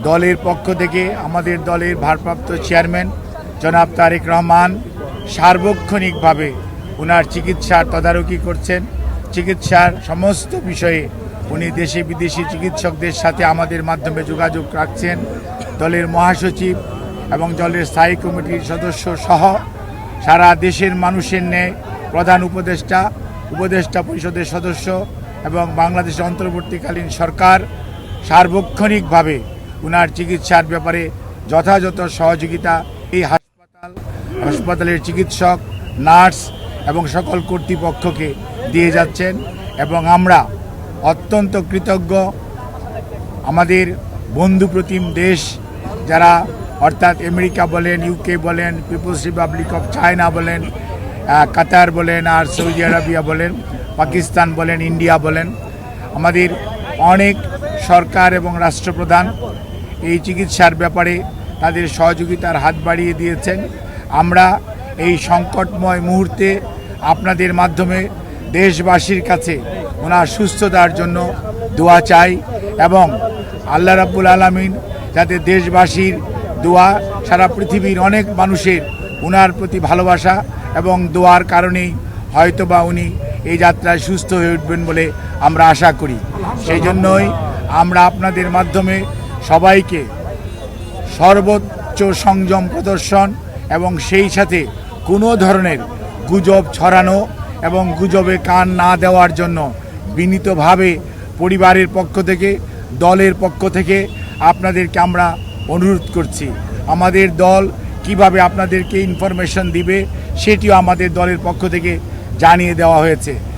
দলের পক্ষ থেকে আমাদের দলের ভারপ্রাপ্ত চেয়ারম্যান জনাব তারেক রহমান সার্বক্ষণিকভাবে ওনার চিকিৎসার তদারকি করছেন। চিকিৎসার সমস্ত বিষয়ে উনি দেশে বিদেশি চিকিৎসকদের সাথে আমাদের মাধ্যমে যোগাযোগ রাখছেন। দলের মহাসচিব এবং দলের স্থায়ী কমিটির সদস্য সহ সারা দেশের মানুষের ন্যায় প্রধান উপদেষ্টা পরিষদের সদস্য এবং বাংলাদেশের অন্তর্বর্তীকালীন সরকার সার্বক্ষণিকভাবে ওনার চিকিৎসার ব্যাপারে যথাযথ সহযোগিতা এই হাসপাতালের চিকিৎসক, নার্স এবং সকল কর্তৃপক্ষকে দিয়ে যাচ্ছেন এবং আমরা অত্যন্ত কৃতজ্ঞ। আমাদের বন্ধুপ্রতিম দেশ যারা অর্থাৎ আমেরিকা বলেন, ইউকে বলেন, পিপলস রিপাবলিক অফ চায়না বলেন, কাতার বলেন, আর সৌদি আরবিয়া বলেন, পাকিস্তান বলেন, ইন্ডিয়া বলেন, আমাদের অনেক সরকার এবং রাষ্ট্রপ্রধান এই চিকিৎসার ব্যাপারে তাদের সহযোগিতার হাত বাড়িয়ে দিয়েছেন। আমরা এই সংকটময় মুহূর্তে আপনাদের মাধ্যমে দেশবাসীর কাছে ওনার সুস্থতার জন্য দোয়া চাই এবং আল্লাহ রাব্বুল আলামিন যাতে দেশবাসীর দোয়া, সারা পৃথিবীর অনেক মানুষের ওনার প্রতি ভালোবাসা এবং দোয়ার কারণেই হয়তোবা উনি এই যাত্রায় সুস্থ হয়ে উঠবেন বলে আমরা আশা করি। সেই জন্যই আমরা আপনাদের মাধ্যমে সবাইকে সর্বোচ্চ সংযম প্রদর্শন এবং সেই সাথে কোনো ধরনের গুজব ছড়ানো এবং গুজবে কান না দেওয়ার জন্য বিনীতভাবে পরিবারের পক্ষ থেকে, দলের পক্ষ থেকে আপনাদেরকে আমরা অনুরোধ করছি। আমাদের দল কিভাবে আপনাদেরকে ইনফরমেশন দিবে সেটিও আমাদের দলের পক্ষ থেকে জানিয়ে দেওয়া হয়েছে।